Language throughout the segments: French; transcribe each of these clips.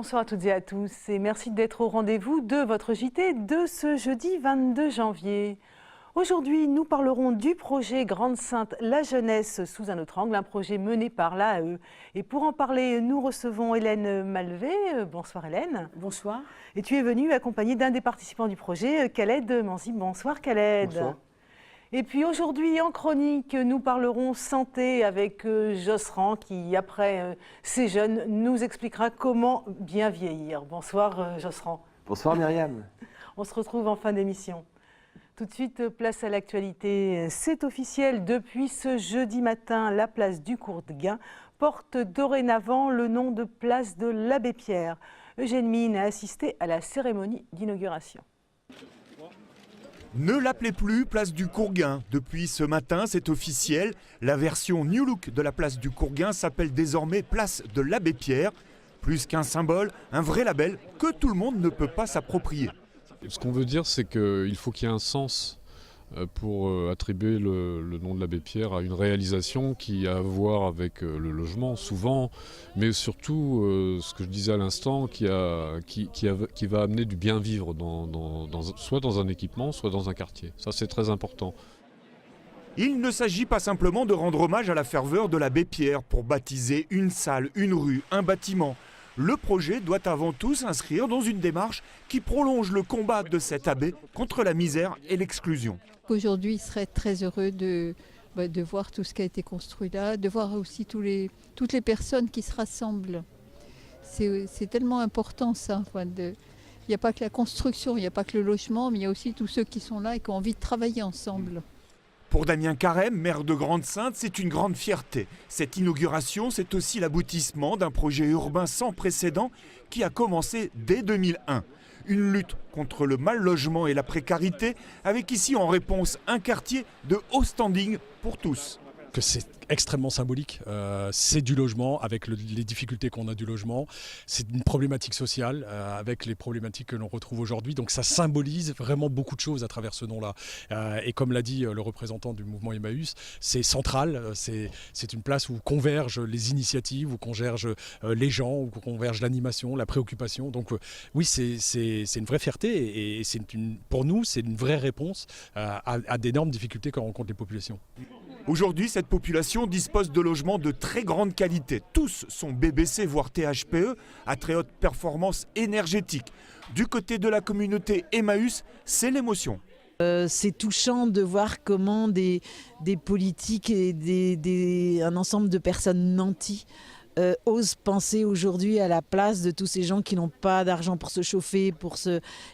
Bonsoir à toutes et à tous et merci d'être au rendez-vous de votre JT de ce jeudi 22 janvier. Aujourd'hui, nous parlerons du projet Grande Sainte La Jeunesse sous un autre angle, un projet mené par l'AAE. Et pour en parler, nous recevons Hélène Malvet. Bonsoir Hélène. Bonsoir. Et tu es venue accompagnée d'un des participants du projet, Khaled Manzi. Bonsoir Khaled. Bonsoir. Et puis aujourd'hui, en chronique, nous parlerons santé avec Josserand qui, après ces jeunes, nous expliquera comment bien vieillir. Bonsoir Josserand. Bonsoir Myriam. On se retrouve en fin d'émission. Tout de suite, place à l'actualité. C'est officiel, depuis ce jeudi matin, la place du Courguin porte dorénavant le nom de place de l'Abbé Pierre. Eugène Mine a assisté à la cérémonie d'inauguration. Ne l'appelez plus place du Courguin. Depuis ce matin, c'est officiel. La version New Look de la place du Courguin s'appelle désormais place de l'Abbé Pierre. Plus qu'un symbole, un vrai label que tout le monde ne peut pas s'approprier. Ce qu'on veut dire, c'est qu'il faut qu'il y ait un sens pour attribuer le nom de l'Abbé Pierre à une réalisation qui a à voir avec le logement, souvent, mais surtout, ce que je disais à l'instant, qui va amener du bien vivre, soit dans un équipement, soit dans un quartier. Ça, c'est très important. Il ne s'agit pas simplement de rendre hommage à la ferveur de l'Abbé Pierre pour baptiser une salle, une rue, un bâtiment. Le projet doit avant tout s'inscrire dans une démarche qui prolonge le combat de cet abbé contre la misère et l'exclusion. Aujourd'hui, il serait très heureux de voir tout ce qui a été construit là, de voir aussi toutes les personnes qui se rassemblent. C'est tellement important ça. Il n'y a pas que la construction, il n'y a pas que le logement, mais il y a aussi tous ceux qui sont là et qui ont envie de travailler ensemble. Pour Damien Carême, maire de Grande-Sainte, c'est une grande fierté. Cette inauguration, c'est aussi l'aboutissement d'un projet urbain sans précédent qui a commencé dès 2001. Une lutte contre le mal logement et la précarité, avec ici en réponse un quartier de haut standing pour tous. Que c'est extrêmement symbolique, c'est du logement, avec les difficultés qu'on a du logement, c'est une problématique sociale avec les problématiques que l'on retrouve aujourd'hui, donc ça symbolise vraiment beaucoup de choses à travers ce nom-là. Et comme l'a dit le représentant du mouvement Emmaüs, c'est central, c'est une place où convergent les initiatives, où convergent les gens, où converge l'animation, la préoccupation, donc oui c'est une vraie fierté et pour nous c'est une vraie réponse à d'énormes difficultés que rencontrent les populations. Aujourd'hui, cette population dispose de logements de très grande qualité. Tous sont BBC voire THPE à très haute performance énergétique. Du côté de la communauté Emmaüs, c'est l'émotion. C'est touchant de voir comment des politiques et un ensemble de personnes nanties osent penser aujourd'hui à la place de tous ces gens qui n'ont pas d'argent pour se chauffer,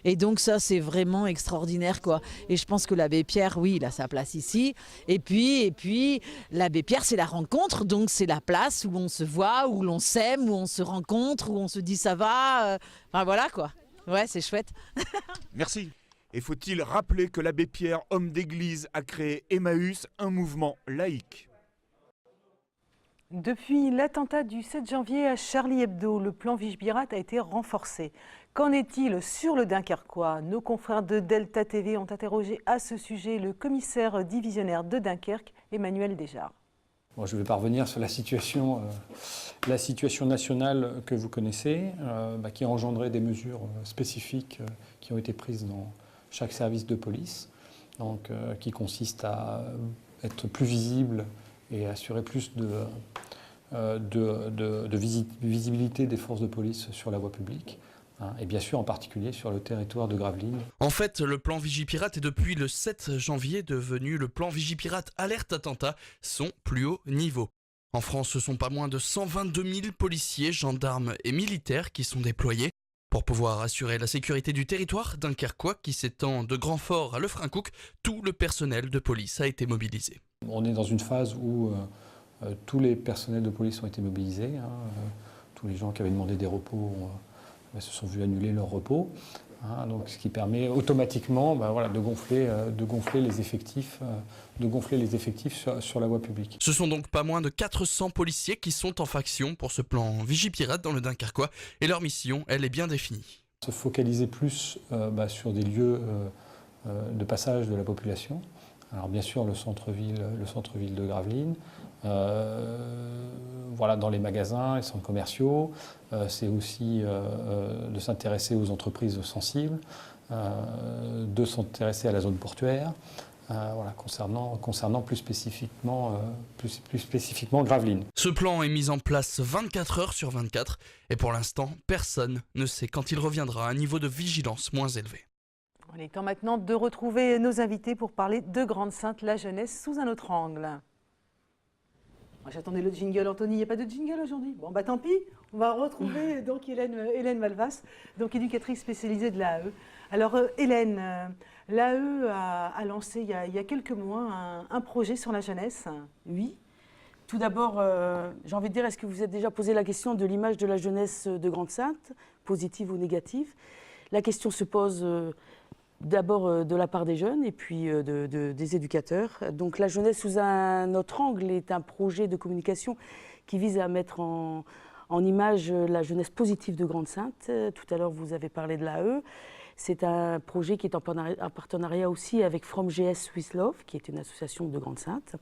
et donc ça c'est vraiment extraordinaire quoi. Et je pense que l'Abbé Pierre, oui, il a sa place ici. Et puis l'Abbé Pierre c'est la rencontre, donc c'est la place où on se voit, où l'on s'aime, où on se rencontre, où on se dit ça va. Enfin voilà quoi. Ouais, c'est chouette. Merci. Et faut-il rappeler que l'Abbé Pierre, homme d'église, a créé Emmaüs, un mouvement laïque. Depuis l'attentat du 7 janvier à Charlie Hebdo, le plan Vigipirat a été renforcé. Qu'en est-il sur le Dunkerquois? Nos confrères de Delta TV ont interrogé à ce sujet le commissaire divisionnaire de Dunkerque, Emmanuel Desjard. Bon, je ne vais pas revenir sur la situation nationale que vous connaissez, qui a engendré des mesures spécifiques qui ont été prises dans chaque service de police, donc, qui consistent à être plus visible et assurer plus de visibilité des forces de police sur la voie publique, et bien sûr en particulier sur le territoire de Gravelines. En fait, le plan Vigipirate est depuis le 7 janvier devenu le plan Vigipirate Alerte Attentat, son plus haut niveau. En France, ce sont pas moins de 122 000 policiers, gendarmes et militaires qui sont déployés pour pouvoir assurer la sécurité du territoire dunkerquois qui s'étend de Grandfort à Lefrancouc. Tout le personnel de police a été mobilisé. On est dans une phase où tous les personnels de police ont été mobilisés. Tous les gens qui avaient demandé des repos se sont vus annuler leur repos. Donc, ce qui permet automatiquement de gonfler les effectifs, sur la voie publique. Ce sont donc pas moins de 400 policiers qui sont en faction pour ce plan Vigipirate dans le Dunkerquois et leur mission, elle est bien définie. Se focaliser plus sur des lieux de passage de la population. Alors bien sûr le centre-ville de Gravelines, voilà, dans les magasins, les centres commerciaux. C'est aussi de s'intéresser aux entreprises sensibles, de s'intéresser à la zone portuaire, voilà, concernant plus spécifiquement Gravelines. Ce plan est mis en place 24 heures sur 24 et pour l'instant, personne ne sait quand il reviendra à un niveau de vigilance moins élevé. Il est temps maintenant de retrouver nos invités pour parler de Grande-Synthe, la jeunesse sous un autre angle. J'attendais le jingle, Anthony, il n'y a pas de jingle aujourd'hui? Bon, bah tant pis, on va retrouver donc Hélène Malvas, donc éducatrice spécialisée de l'AE. Alors Hélène, l'AE a lancé il y a quelques mois un projet sur la jeunesse. Oui. Tout d'abord, j'ai envie de dire, est-ce que vous vous êtes déjà posé la question de l'image de la jeunesse de Grande-Synthe, positive ou négative? La question se pose d'abord de la part des jeunes et puis des éducateurs. Donc la jeunesse sous un autre angle est un projet de communication qui vise à mettre en image la jeunesse positive de Grande-Synthe. Tout à l'heure, vous avez parlé de l'AE. C'est un projet qui est en partenariat aussi avec From GS Swiss Love, qui est une association de Grande-Synthe.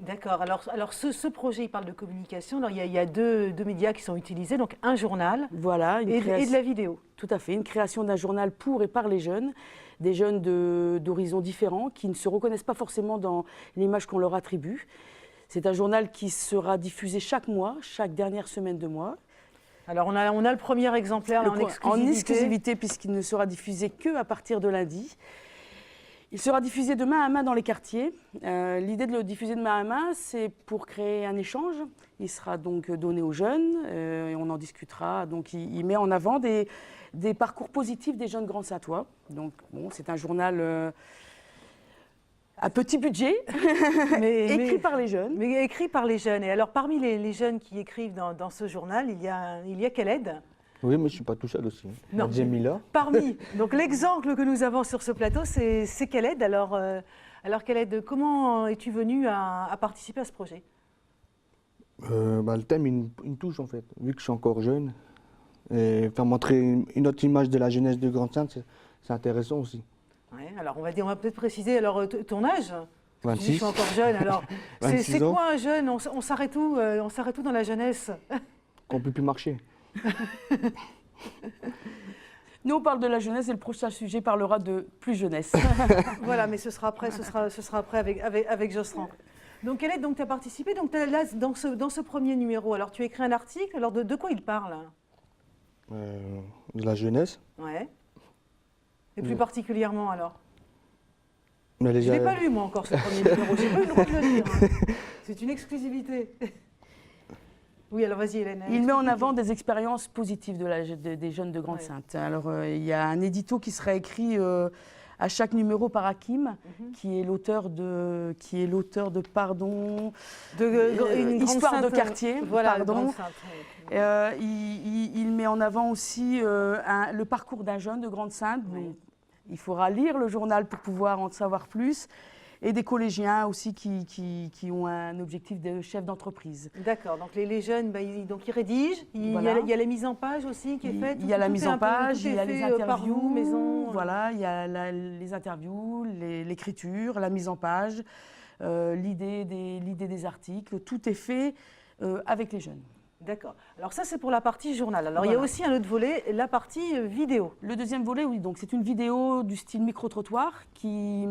D'accord. Alors ce projet, il parle de communication. Alors, il y a deux médias qui sont utilisés, donc un journal voilà, et de la vidéo. Tout à fait. Une création d'un journal pour et par les jeunes, des jeunes d'horizons différents qui ne se reconnaissent pas forcément dans l'image qu'on leur attribue. C'est un journal qui sera diffusé chaque mois, chaque dernière semaine de mois. Alors, on a le premier exemplaire en exclusivité puisqu'il ne sera diffusé qu'à partir de lundi. Il sera diffusé de main à main dans les quartiers. L'idée de le diffuser de main à main, c'est pour créer un échange. Il sera donc donné aux jeunes et on en discutera. Donc il met en avant des parcours positifs des jeunes Grand-Synthois. Donc bon, c'est un journal à petit budget, écrit par les jeunes. Mais écrit par les jeunes. Et alors parmi les jeunes qui écrivent dans ce journal, il y a Khaled. Oui, mais je ne suis pas tout seul aussi. Non. Djemila. Parmi. Donc l'exemple que nous avons sur ce plateau, c'est Khaled. Alors Khaled, comment es-tu venu à participer à ce projet? Le thème, il me touche en fait, vu que je suis encore jeune. Et faire montrer une autre image de la jeunesse de Grande-Synthe, c'est intéressant aussi. Ouais, alors on va peut-être préciser ton âge. 26. Je suis encore jeune. Alors c'est ans. quoi un jeune? On s'arrête où dans la jeunesse? Qu'on ne peut plus marcher. Nous, on parle de la jeunesse et le prochain sujet parlera de plus jeunesse. Voilà, mais ce sera après avec Jostran. Donc, Khaled, tu as participé là, dans ce premier numéro. Alors, tu as écrit un article. Alors, de quoi il parle? De la jeunesse. Ouais. Et plus particulièrement, alors? Je ne l'ai pas lu, moi, encore, ce premier numéro. Je n'ai pas eu le droit de le lire. Hein. C'est une exclusivité. Oui, alors vas-y Hélène. Il met en avant des expériences positives des jeunes de Grande-Synthe. Alors il y a un édito qui sera écrit à chaque numéro par Hakim, qui est l'auteur de une histoire de quartier. Voilà, pardon. Il met en avant aussi le parcours d'un jeune de Grande-Synthe. Oui. Il faudra lire le journal pour pouvoir en savoir plus. Et des collégiens aussi qui ont un objectif de chef d'entreprise. D'accord, donc les jeunes, ils rédigent, il y a la mise en page aussi qui est faite. Il y a la mise en page, il y a les interviews, maison. Voilà, il y a les interviews, l'écriture, la mise en page, l'idée des articles, tout est fait avec les jeunes. D'accord. Alors ça, c'est pour la partie journal. Alors il y a aussi un autre volet, la partie vidéo. Le deuxième volet, oui, donc c'est une vidéo du style micro-trottoir qui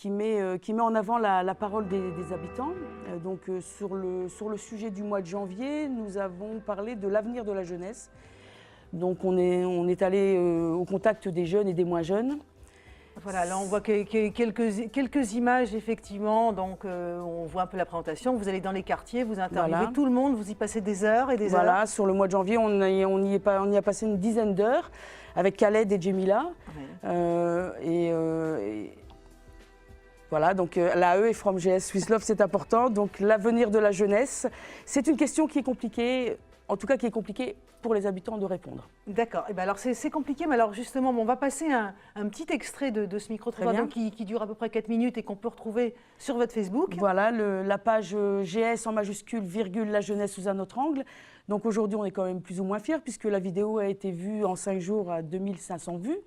met en avant la parole des habitants. Donc sur le sujet du mois de janvier, nous avons parlé de l'avenir de la jeunesse. Donc on est allé au contact des jeunes et des moins jeunes. Voilà, là on voit quelques images effectivement, donc on voit un peu la présentation. Vous allez dans les quartiers, vous interviewez tout le monde, vous y passez des heures et des heures. Voilà, sur le mois de janvier, on y a passé une dizaine d'heures avec Khaled et Djemila. Oui. Voilà, donc l'AE et From GS Swiss Love, c'est important. Donc l'avenir de la jeunesse, c'est une question qui est compliquée, en tout cas qui est compliquée pour les habitants de répondre. D'accord, alors c'est compliqué, mais alors justement, on va passer un petit extrait de ce micro-trottoir qui dure à peu près 4 minutes et qu'on peut retrouver sur votre Facebook. Voilà, la page GS en majuscule, virgule, la jeunesse sous un autre angle. Donc aujourd'hui, on est quand même plus ou moins fiers puisque la vidéo a été vue en 5 jours à 2500 vues.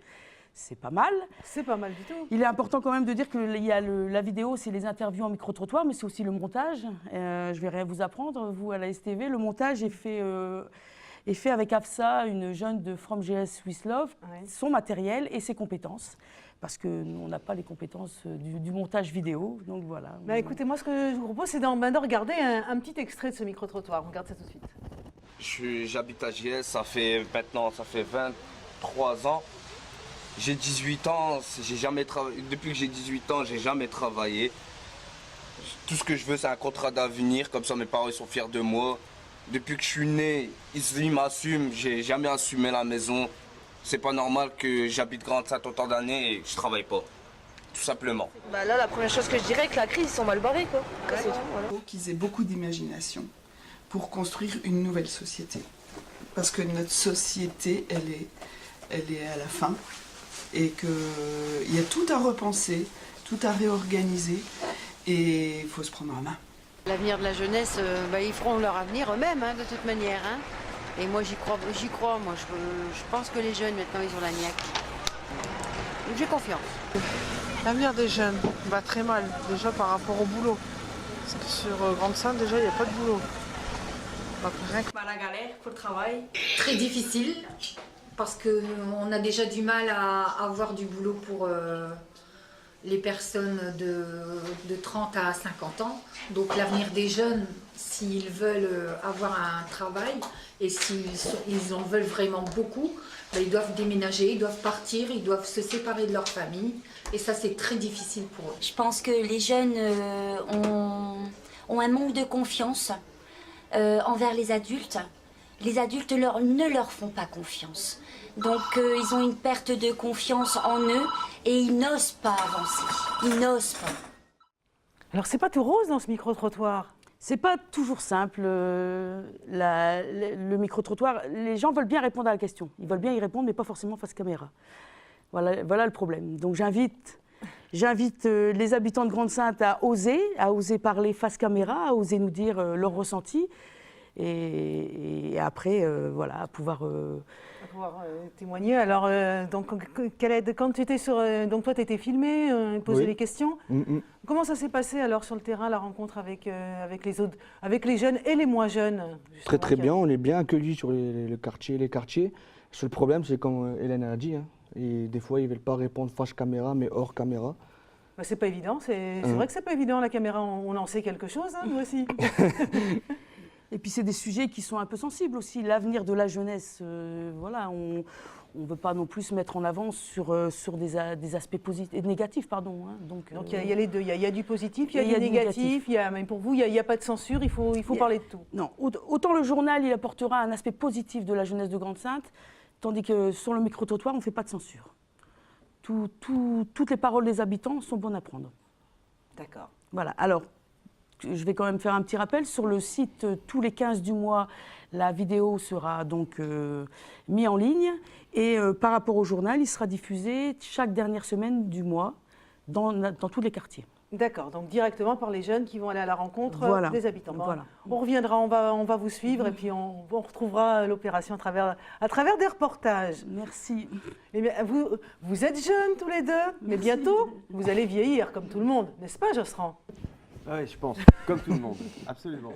c'est pas mal. C'est pas mal du tout. Il est important quand même de dire que il y a la vidéo, c'est les interviews en micro-trottoir, mais c'est aussi le montage. Je vais rien vous apprendre, vous à la STV. Le montage est fait avec Afsa, une jeune de From GS Swiss Love, son matériel et ses compétences. Parce que nous, on n'a pas les compétences du montage vidéo, donc voilà. Bah, écoutez, moi, ce que je vous propose, c'est de regarder un petit extrait de ce micro-trottoir. On regarde ça tout de suite. J'habite à JS, ça fait 23 ans. J'ai 18 ans, j'ai jamais travaillé. Depuis que j'ai 18 ans, j'ai jamais travaillé. Tout ce que je veux, c'est un contrat d'avenir, comme ça mes parents ils sont fiers de moi. Depuis que je suis né, ils m'assument, j'ai jamais assumé la maison. C'est pas normal que j'habite Grande-Sainte autant d'années et je travaille pas, tout simplement. Bah là, la première chose que je dirais, que la crise, ils sont mal barrés, quoi. C'est tout, voilà. Il faut qu'ils aient beaucoup d'imagination pour construire une nouvelle société. Parce que notre société, elle est à la fin. Et qu'il y a tout à repenser, tout à réorganiser. Et il faut se prendre en main. L'avenir de la jeunesse, ils feront leur avenir eux-mêmes, de toute manière. Et moi, j'y crois. Moi, je pense que les jeunes, maintenant, ils ont la niaque. Donc, j'ai confiance. L'avenir des jeunes va très mal, déjà par rapport au boulot. Parce que sur Grande-Sainte, déjà, il n'y a pas de boulot. Donc, rien que... La galère pour le travail. Très difficile, parce qu'on a déjà du mal à avoir du boulot pour les personnes de 30 à 50 ans. Donc l'avenir des jeunes, s'ils veulent avoir un travail et s'ils en veulent vraiment beaucoup, ils doivent déménager, ils doivent partir, ils doivent se séparer de leur famille. Et ça, c'est très difficile pour eux. Je pense que les jeunes ont un manque de confiance envers les adultes. Les adultes ne leur font pas confiance. Donc ils ont une perte de confiance en eux et ils n'osent pas avancer. Ils n'osent pas. Alors c'est pas tout rose dans ce micro-trottoir. C'est pas toujours simple, le micro-trottoir. Les gens veulent bien répondre à la question. Ils veulent bien y répondre, mais pas forcément face caméra. Voilà le problème. Donc j'invite les habitants de Grande-Sainte à oser parler face caméra, à oser nous dire leur ressenti. Et après, à pouvoir témoigner. Alors, donc, quand tu étais donc toi, tu étais filmé, posé les questions. Comment ça s'est passé alors sur le terrain, la rencontre avec les jeunes et les moins jeunes? Très bien, on est bien accueillis sur les quartiers. Le seul problème, c'est comme Hélène a dit, et des fois, ils ne veulent pas répondre face caméra, mais hors caméra. Bah, c'est pas évident, c'est vrai que c'est pas évident, la caméra, on en sait quelque chose, nous aussi. Et puis c'est des sujets qui sont un peu sensibles aussi. L'avenir de la jeunesse, on ne veut pas non plus se mettre en avant sur des aspects positifs, négatifs, pardon. Donc il y a les deux, il y a du positif, il y a du négatif, même pour vous, il n'y a pas de censure, il faut parler de tout. Non, autant le journal, il apportera un aspect positif de la jeunesse de Grande-Sainte, tandis que sur le micro-trottoir, on ne fait pas de censure. Toutes les paroles des habitants sont bonnes à prendre. D'accord. Voilà, alors... Je vais quand même faire un petit rappel. Sur le site, tous les 15 du mois, la vidéo sera donc mise en ligne. Et par rapport au journal, il sera diffusé chaque dernière semaine du mois dans tous les quartiers. D'accord, donc directement par les jeunes qui vont aller à la rencontre des habitants. Bon, voilà. On reviendra, on va vous suivre et puis on retrouvera l'opération à travers des reportages. Merci. Eh bien, vous êtes jeunes tous les deux, mais bientôt, vous allez vieillir comme tout le monde, n'est-ce pas, Josserand? Oui, je pense, comme tout le monde, absolument.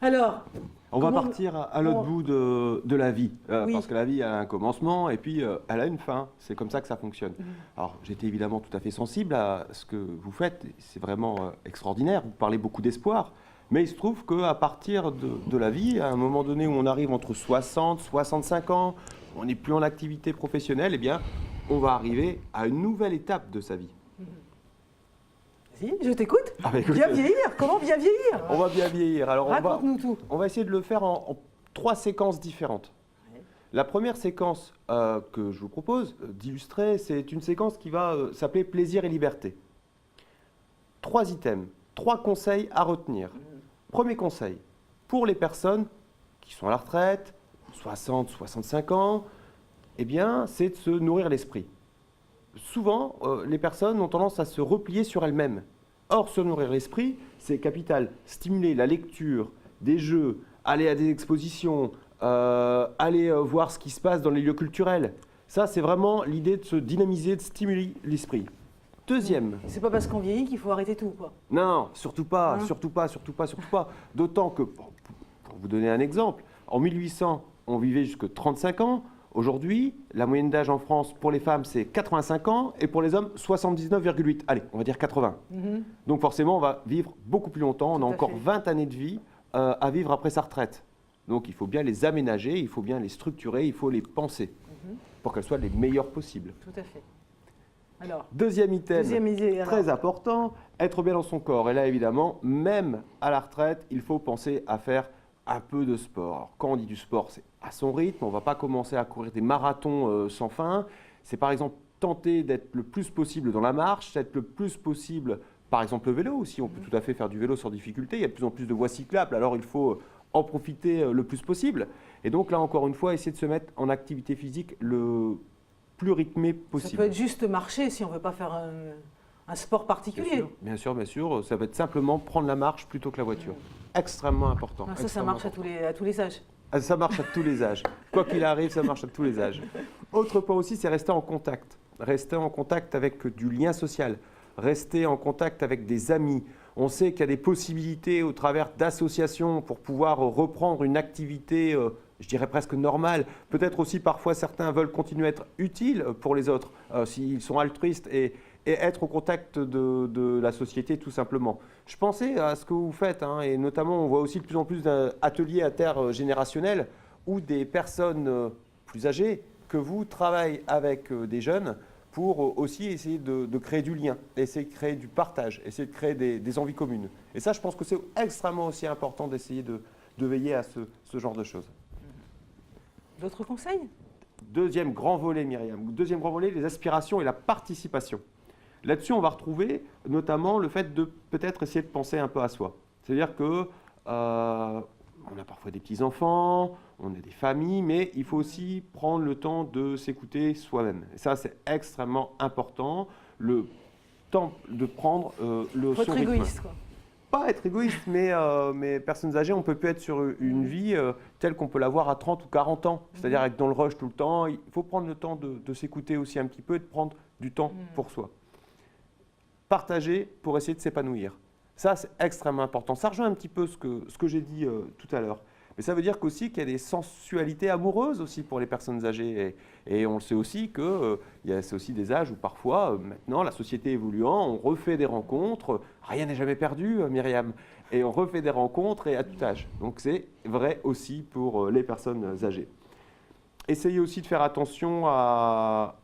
Alors, on va partir à l'autre bout de la vie, parce que la vie a un commencement et puis elle a une fin. C'est comme ça que ça fonctionne. Alors, j'étais évidemment tout à fait sensible à ce que vous faites. C'est vraiment extraordinaire. Vous parlez beaucoup d'espoir. Mais il se trouve qu'à partir de la vie, à un moment donné où on arrive entre 60, 65 ans, on n'est plus en activité professionnelle, eh bien, on va arriver à une nouvelle étape de sa vie. Si, je t'écoute. Bien vieillir. Comment bien vieillir? On va bien vieillir. Alors raconte-nous tout. On va essayer de le faire en 3 séquences différentes. Oui. La première séquence que je vous propose d'illustrer, c'est une séquence qui va s'appeler Plaisir et liberté. 3 items, 3 conseils à retenir. Premier conseil, pour les personnes qui sont à la retraite, 60, 65 ans, eh bien, c'est de se nourrir l'esprit. Souvent, les personnes ont tendance à se replier sur elles-mêmes. Or, se nourrir l'esprit, c'est capital. Stimuler la lecture, des jeux, aller à des expositions, aller voir ce qui se passe dans les lieux culturels. Ça, c'est vraiment l'idée de se dynamiser, de stimuler l'esprit. Deuxième. C'est pas parce qu'on vieillit qu'il faut arrêter tout, quoi. Non, surtout pas, Hein? surtout pas. D'autant que, pour vous donner un exemple, en 1800, on vivait jusqu'à 35 ans. Aujourd'hui, la moyenne d'âge en France pour les femmes, c'est 85 ans et pour les hommes, 79,8. Allez, on va dire 80. Donc forcément, on va vivre beaucoup plus longtemps. On a encore 20 années de vie à vivre après sa retraite. Donc il faut bien les aménager, il faut bien les structurer, il faut les penser pour qu'elles soient les meilleures possibles. Tout à fait. Alors, Deuxième item, idée, alors. très important, être bien dans son corps. Et là, évidemment, même à la retraite, il faut penser à faire un peu de sport. Alors, quand on dit du sport, c'est à son rythme. On ne va pas commencer à courir des marathons sans fin. C'est par exemple tenter d'être le plus possible dans la marche, d'être le plus possible, par exemple, le vélo aussi. On peut tout à fait faire du vélo sans difficulté. Il y a de plus en plus de voies cyclables. Alors, il faut en profiter le plus possible. Et donc, là, encore une fois, essayer de se mettre en activité physique le plus rythmé possible. Ça peut être juste marcher si on ne veut pas faire un sport particulier. Bien sûr. Ça peut être simplement prendre la marche plutôt que la voiture. Extrêmement important. Ah, ça marche à tous les âges. Ah, ça marche à tous les âges. Quoi qu'il arrive, ça marche à tous les âges. Autre point aussi, c'est rester en contact. Rester en contact avec du lien social. Rester en contact avec des amis. On sait qu'il y a des possibilités au travers d'associations pour pouvoir reprendre une activité, je dirais presque normale. Peut-être aussi parfois certains veulent continuer à être utiles pour les autres, s'ils sont altruistes et être au contact de la société tout simplement. Je pensais à ce que vous faites, hein, et notamment on voit aussi de plus en plus d'ateliers intergénérationnels où des personnes plus âgées que vous travaillent avec des jeunes pour aussi essayer de créer du lien, essayer de créer du partage, essayer de créer des envies communes. Et ça, je pense que c'est extrêmement aussi important d'essayer de veiller à ce genre de choses. D'autres conseils? Deuxième grand volet, Myriam. Deuxième grand volet, les aspirations et la participation. Là-dessus, on va retrouver notamment le fait de peut-être essayer de penser un peu à soi. C'est-à-dire que on a parfois des petits-enfants, on a des familles, mais il faut aussi prendre le temps de s'écouter soi-même. Et ça, c'est extrêmement important, le temps de prendre le son rythme. Faut être égoïste, quoi. Pas être égoïste, mais personnes âgées, on ne peut plus être sur une vie telle qu'on peut l'avoir à 30 ou 40 ans. C'est-à-dire être dans le rush tout le temps. Il faut prendre le temps de s'écouter aussi un petit peu et de prendre du temps pour soi. Partager pour essayer de s'épanouir. Ça, c'est extrêmement important. Ça rejoint un petit peu ce que j'ai dit tout à l'heure. Mais ça veut dire qu'aussi qu'il y a des sensualités amoureuses aussi pour les personnes âgées. Et on le sait aussi que c'est aussi des âges où parfois, maintenant, la société évoluant, on refait des rencontres. Rien n'est jamais perdu, Myriam. Et on refait des rencontres et à tout âge. Donc c'est vrai aussi pour les personnes âgées. Essayez aussi de faire attention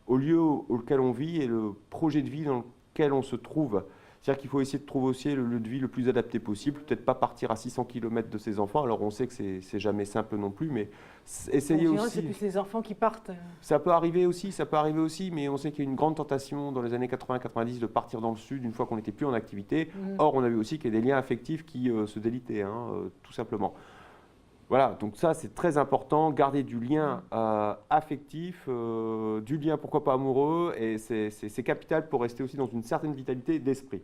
au lieu auquel on vit et le projet de vie dans lequel on se trouve. C'est-à-dire qu'il faut essayer de trouver aussi le lieu de vie le plus adapté possible, peut-être pas partir à 600 km de ses enfants, alors on sait que c'est jamais simple non plus, mais essayez aussi... C'est plus les enfants qui partent. Ça peut arriver aussi, mais on sait qu'il y a une grande tentation dans les années 80-90 de partir dans le sud une fois qu'on n'était plus en activité. Or, on a vu aussi qu'il y a des liens affectifs qui se délitaient, tout simplement. Voilà, donc ça c'est très important, garder du lien affectif, du lien pourquoi pas amoureux, et c'est capital pour rester aussi dans une certaine vitalité d'esprit.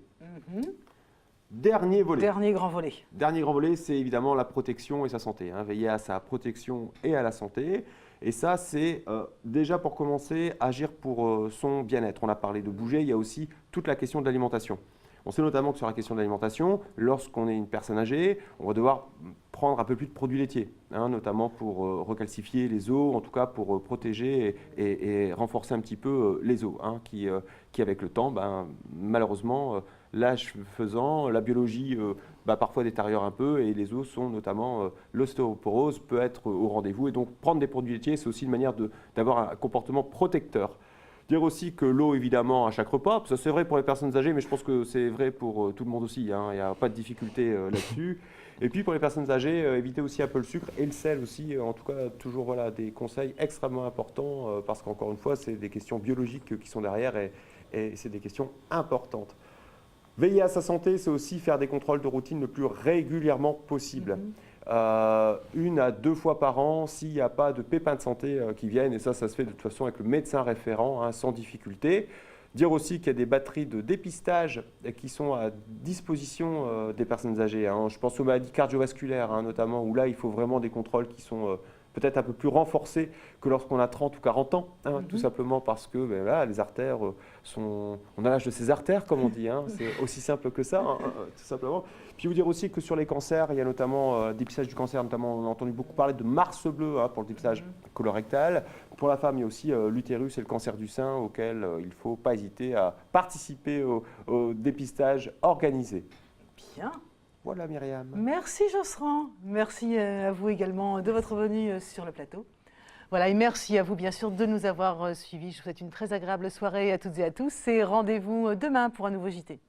Dernier volet. Dernier grand volet. Dernier grand volet, c'est évidemment la protection et sa santé. Veiller à sa protection et à la santé. Et ça, c'est déjà pour commencer, agir pour son bien-être. On a parlé de bouger, il y a aussi toute la question de l'alimentation. On sait notamment que sur la question de l'alimentation, lorsqu'on est une personne âgée, on va devoir prendre un peu plus de produits laitiers, notamment pour recalcifier les os, en tout cas pour protéger et renforcer un petit peu les os, qui avec le temps, malheureusement, l'âge faisant, la biologie parfois détériore un peu et les os sont notamment, l'ostéoporose peut être au rendez-vous. Et donc prendre des produits laitiers, c'est aussi une manière d'avoir un comportement protecteur. Dire aussi que l'eau, évidemment, à chaque repas, ça c'est vrai pour les personnes âgées, mais je pense que c'est vrai pour tout le monde aussi, il n'y a pas de difficulté là-dessus. Et puis pour les personnes âgées, éviter aussi un peu le sucre et le sel aussi, en tout cas toujours des conseils extrêmement importants, parce qu'encore une fois, c'est des questions biologiques qui sont derrière et c'est des questions importantes. Veiller à sa santé, c'est aussi faire des contrôles de routine le plus régulièrement possible. 1 à 2 fois par an s'il n'y a pas de pépins de santé qui viennent, et ça se fait de toute façon avec le médecin référent, sans difficulté. Dire aussi qu'il y a des batteries de dépistage qui sont à disposition des personnes âgées. Je pense aux maladies cardiovasculaires notamment, où là il faut vraiment des contrôles qui sont peut-être un peu plus renforcée que lorsqu'on a 30 ou 40 ans, tout simplement parce que voilà, les artères on a l'âge de ses artères, comme on dit, c'est aussi simple que ça, tout simplement. Puis vous dire aussi que sur les cancers, il y a notamment dépistage du cancer, notamment on a entendu beaucoup parler de Mars bleu pour le dépistage colorectal. Pour la femme, il y a aussi l'utérus et le cancer du sein auquel il ne faut pas hésiter à participer au dépistage organisé. Bien. Voilà Myriam. Merci Josserand. Merci à vous également de votre venue sur le plateau. Voilà, et merci à vous bien sûr de nous avoir suivis. Je vous souhaite une très agréable soirée à toutes et à tous et rendez-vous demain pour un nouveau JT.